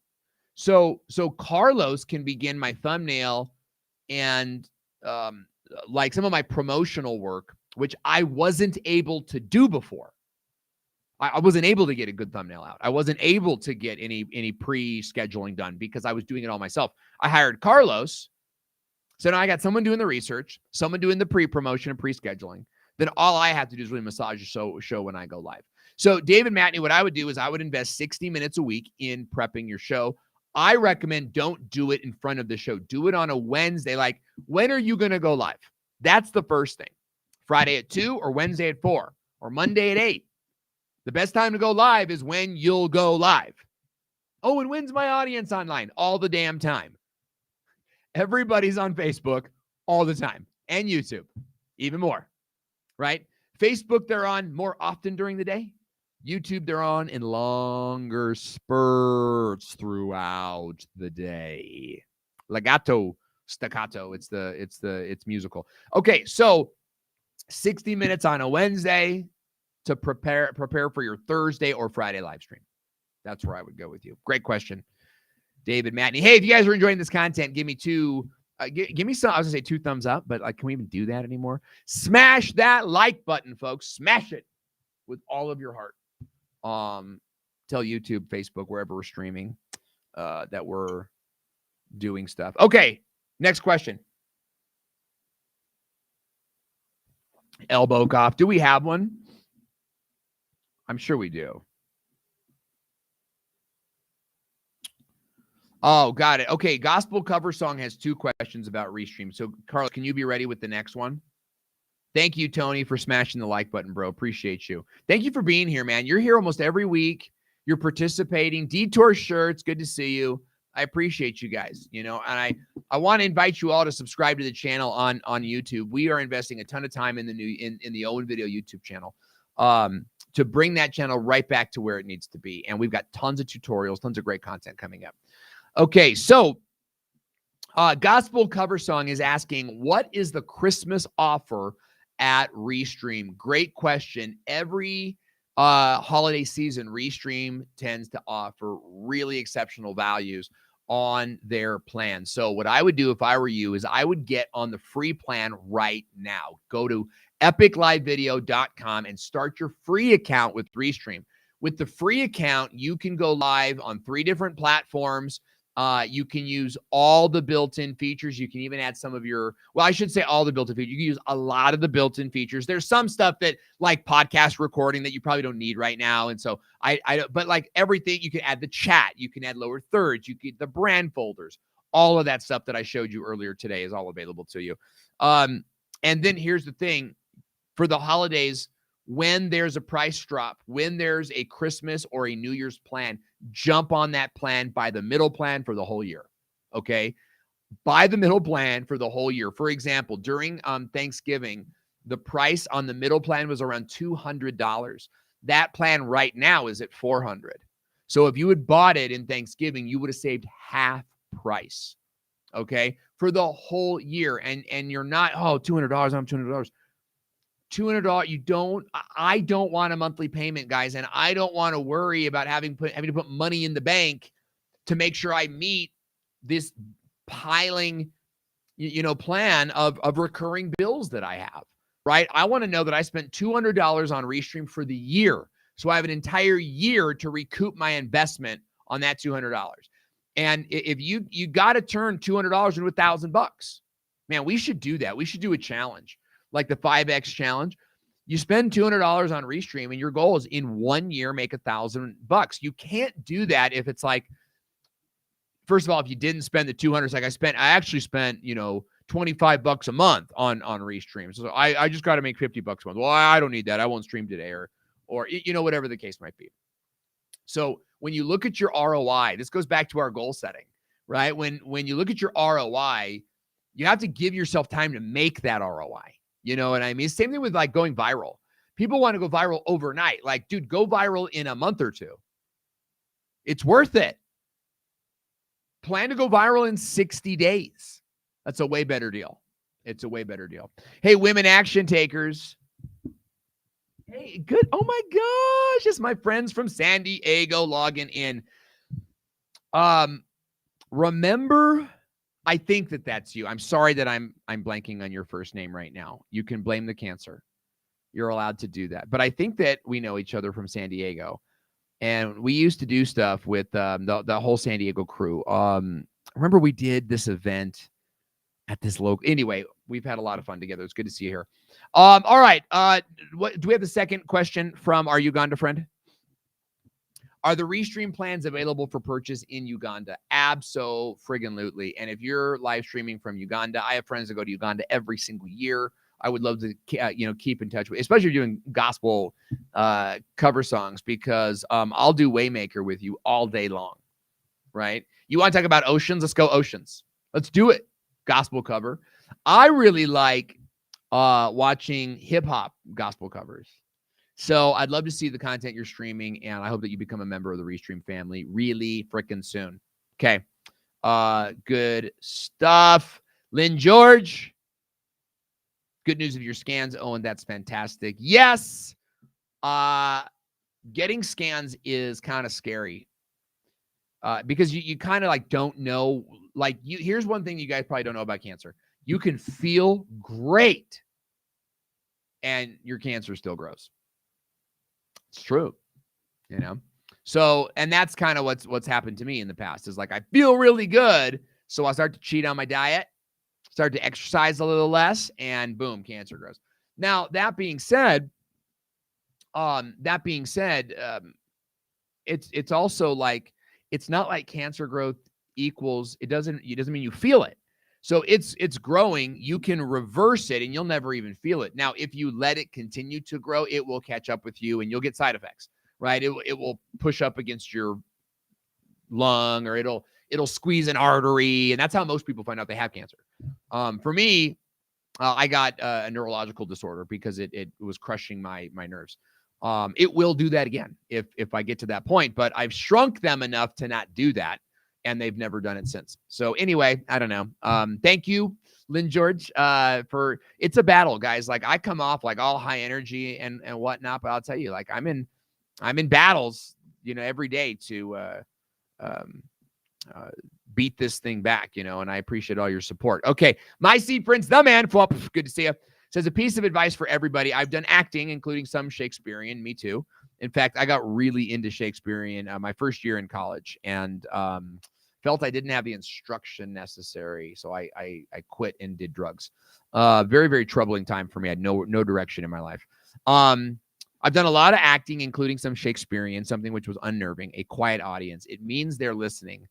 So Carlos can begin my thumbnail and like some of my promotional work, which I wasn't able to do before. I wasn't able to get a good thumbnail out. I wasn't able to get any pre-scheduling done because I was doing it all myself. I hired Carlos. So now I got someone doing the research, someone doing the pre-promotion and pre-scheduling. Then all I have to do is really massage the show when I go live. So David Matney, what I would do is I would invest 60 minutes a week in prepping your show. I recommend don't do it in front of the show. Do it on a Wednesday. Like, when are you going to go live? That's the first thing. Friday at 2 or Wednesday at 4 or Monday at 8. The best time to go live is when you'll go live. Oh, and when's my audience online? All the damn time. Everybody's on Facebook all the time, and YouTube even more, right? Facebook, they're on more often during the day. YouTube, they're on in longer spurts throughout the day. Legato, staccato. It's musical. Okay, so 60 minutes on a Wednesday to prepare for your Thursday or Friday live stream. That's where I would go with you. Great question, David Matney. Hey, if you guys are enjoying this content, give me give me some, I was gonna say 2 thumbs up, but like, can we even do that anymore? Smash that like button, folks. Smash it with all of your heart. Tell YouTube, Facebook, wherever we're streaming, that we're doing stuff. Okay, next question. Elbow cough. Do we have one? I'm sure we do. Oh, got it. Okay, Gospel Cover Song has 2 questions about Restream. So, Carl, can you be ready with the next one? Thank you, Tony, for smashing the like button, bro. Appreciate you. Thank you for being here, man. You're here almost every week. You're participating. Detour Shirts, good to see you. I appreciate you guys, and I want to invite you all to subscribe to the channel on YouTube. We are investing a ton of time in the Owen Video YouTube channel. To bring that channel right back to where it needs to be. And we've got tons of tutorials, tons of great content coming up. Okay, so Gospel Cover Song is asking, what is the Christmas offer at Restream? Great question. Every holiday season, Restream tends to offer really exceptional values on their plan. So what I would do if I were you is I would get on the free plan right now. Go to epiclivevideo.com and start your free account with Restream. With the free account, you can go live on 3 different platforms. You can use all the built-in features. You can even add some of your, well, I should say all the built-in features. You can use a lot of the built-in features. There's some stuff that like podcast recording that you probably don't need right now. And so but like everything, you can add the chat, you can add lower thirds, you can the brand folders, all of that stuff that I showed you earlier today is all available to you. And then here's the thing for the holidays, when there's a price drop, when there's a Christmas or a New Year's plan, jump on that plan, buy the middle plan for the whole year. Okay. Buy the middle plan for the whole year. For example, during Thanksgiving, the price on the middle plan was around $200. That plan right now is at $400. So if you had bought it in Thanksgiving, you would have saved half price. Okay. For the whole year. And you're not, oh, $200, I'm $200. $200. I don't want a monthly payment, guys. And I don't want to worry about having to put money in the bank to make sure I meet this piling, plan of recurring bills that I have, right? I want to know that I spent $200 on Restream for the year. So I have an entire year to recoup my investment on that $200. And if you got to turn $200 into $1,000, man, we should do that. We should do a challenge. Like the 5X challenge, you spend $200 on Restream and your goal is in 1 year, make $1,000. You can't do that if it's like, first of all, if you didn't spend the 200, it's like I actually spent, $25 a month on Restream. So I just got to make $50 a month. Well, I don't need that. I won't stream today or, whatever the case might be. So when you look at your ROI, this goes back to our goal setting, right? When you look at your ROI, you have to give yourself time to make that ROI. You know what I mean? Same thing with like going viral. People want to go viral overnight. Like, dude, go viral in a month or two. It's worth it. Plan to go viral in 60 days. That's a way better deal. It's a way better deal. Hey, women action takers. Hey, good. Oh my gosh. It's my friends from San Diego logging in. Remember, I think that's you. I'm sorry that I'm blanking on your first name right now. You can blame the cancer. You're allowed to do that. But I think that we know each other from San Diego. And we used to do stuff with the whole San Diego crew. Remember we did this event at this local. Anyway, we've had a lot of fun together. It's good to see you here. All right. What do we have the second question from our Uganda friend? Are the Restream plans available for purchase in Uganda? Abso-friggin-lutely. And if you're live streaming from Uganda, I have friends that go to Uganda every single year. I would love to, keep in touch with, especially doing gospel cover songs, because I'll do Waymaker with you all day long, right? You want to talk about oceans? Let's go oceans. Let's do it. Gospel cover. I really like watching hip hop gospel covers. So I'd love to see the content you're streaming, and I hope that you become a member of the Restream family really freaking soon. Okay. Good stuff. Lynn George. Good news of your scans, Owen. That's fantastic. Yes. Getting scans is kind of scary because you kind of like don't know. Like here's one thing you guys probably don't know about cancer. You can feel great and your cancer still grows. It's true, So, and that's kind of what's happened to me in the past is like, I feel really good. So I start to cheat on my diet, start to exercise a little less, and boom, cancer grows. Now, that being said, it's also like, it's not like cancer growth equals, it doesn't mean you feel it. So it's growing. You can reverse it and you'll never even feel it. Now, if you let it continue to grow, it will catch up with you and you'll get side effects, right? It will push up against your lung, or it'll squeeze an artery. And that's how most people find out they have cancer. For me, I got a neurological disorder because it was crushing my nerves. It will do that again if I get to that point, but I've shrunk them enough to not do that. And they've never done it since. So anyway, I don't know. Thank you, Lynn George, it's a battle, guys. Like I come off like all high energy and whatnot, but I'll tell you, like I'm in I'm in battles, every day to um, beat this thing back, and I appreciate all your support. Okay. My Seed Prince, the man, good to see you. Says a piece of advice for everybody. I've done acting, including some Shakespearean. Me too. In fact, I got really into Shakespearean my first year in college, and felt I didn't have the instruction necessary, so I quit and did drugs. Very, very troubling time for me. I had no direction in my life. I've done a lot of acting, including some Shakespearean, something which was unnerving. A quiet audience. It means they're listening.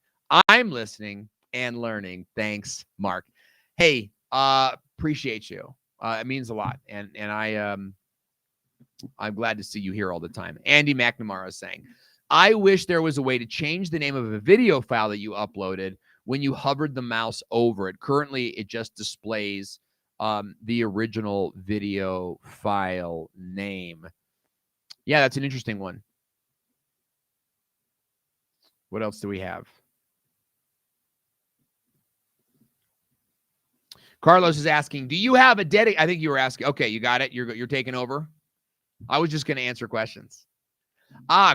I'm listening and learning. Thanks, Mark. Hey, appreciate you. It means a lot, and I'm glad to see you here all the time. Andy McNamara is saying, I wish there was a way to change the name of a video file that you uploaded when you hovered the mouse over it. Currently, it just displays the original video file name. Yeah, that's an interesting one. What else do we have? Carlos is asking, do you have a dedicated? I think you were asking. Okay, you got it. You're taking over. I was just going to answer questions.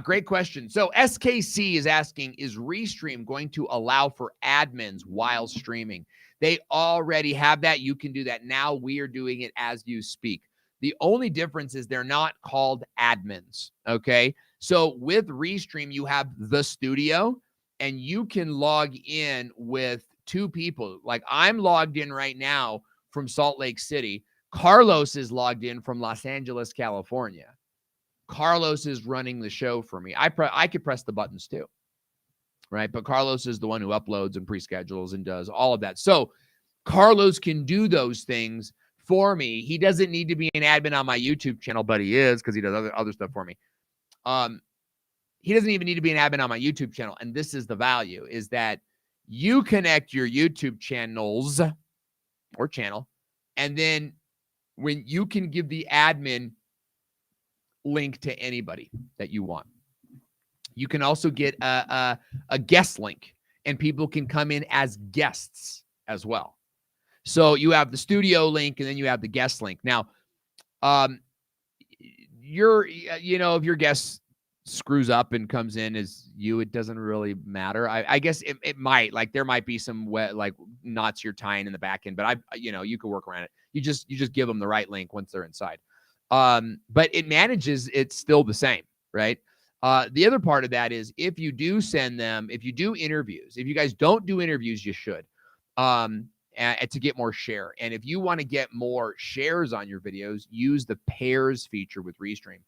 Great question. So SKC is asking, is Restream going to allow for admins while streaming? They already have that. You can do that now. We are doing it as you speak. The only difference is they're not called admins. Okay. So with Restream, you have the studio and you can log in with two people. Like I'm logged in right now from Salt Lake City. Carlos is logged in from Los Angeles, California. Carlos is running the show for me. I could press the buttons too, right? But Carlos is the one who uploads and pre-schedules and does all of that. So Carlos can do those things for me. He doesn't need to be an admin on my YouTube channel, but he is because he does other stuff for me. He doesn't even need to be an admin on my YouTube channel. And this is the value, is that you connect your YouTube channels or channel, and then when you can give the admin link to anybody that you want. You can also get a guest link, and people can come in as guests as well. So you have the studio link, and then you have the guest link. Now, if your guest screws up and comes in as you, it doesn't really matter. I guess it might, like there might be some knots you're tying in the back end, but you can work around it. You just give them the right link once they're inside. But it manages, it's still the same, right? The other part of that is if you do send them, if you do interviews, if you guys don't do interviews, you should, to get more share. And if you want to get more shares on your videos, use the pairs feature with Restream.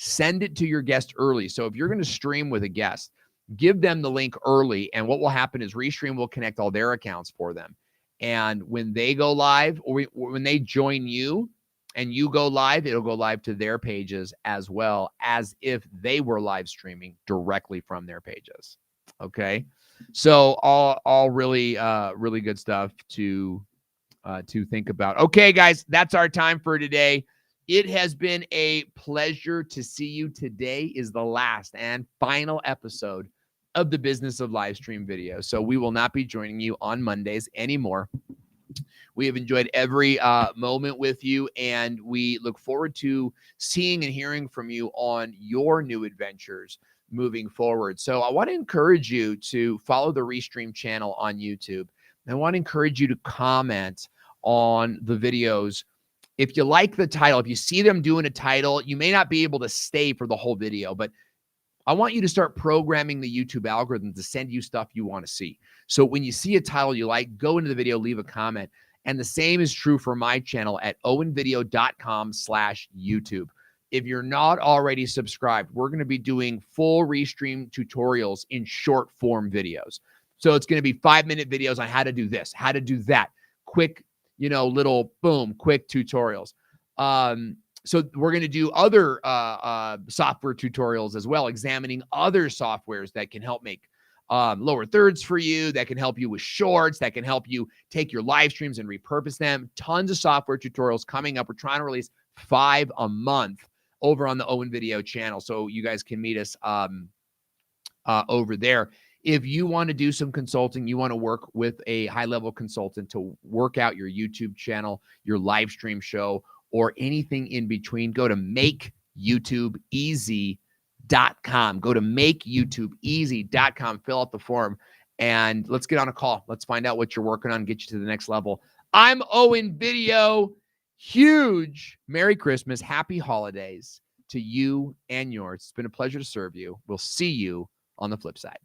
Send it to your guest early. So if you're going to stream with a guest, give them the link early. And what will happen is Restream will connect all their accounts for them. And when they go live, or when they join you and you go live, it'll go live to their pages as well, as if they were live streaming directly from their pages. Okay. So all really, really good stuff to think about. Okay, guys, that's our time for today. It has been a pleasure to see you. Today is the last and final episode of the Business of Live Stream Video. So we will not be joining you on Mondays anymore. We have enjoyed every moment with you, and we look forward to seeing and hearing from you on your new adventures moving forward. So I want to encourage you to follow the Restream channel on YouTube. I want to encourage you to comment on the videos. If you like the title, if you see them doing a title, you may not be able to stay for the whole video, but I want you to start programming the YouTube algorithm to send you stuff you want to see. So when you see a title you like, go into the video, leave a comment. And the same is true for my channel at owenvideo.com/YouTube. If you're not already subscribed, we're going to be doing full Restream tutorials in short form videos. So it's going to be 5-minute videos on how to do this, how to do that, quick, little boom, quick tutorials. So we're going to do other software tutorials as well, examining other softwares that can help make lower thirds for you, that can help you with shorts, that can help you take your live streams and repurpose them. Tons of software tutorials coming up. We're trying to release 5 a month over on the Owen Video channel, so you guys can meet us over there. If you want to do some consulting, you want to work with a high-level consultant to work out your YouTube channel, your live stream show, or anything in between, go to makeyoutubeeasy.com. makeyoutubeeasy.com. Go to makeyoutubeeasy.com, fill out the form, and let's get on a call. Let's find out what you're working on, get you to the next level. I'm Owen Video. Huge Merry Christmas, Happy Holidays to you and yours. It's been a pleasure to serve you. We'll see you on the flip side.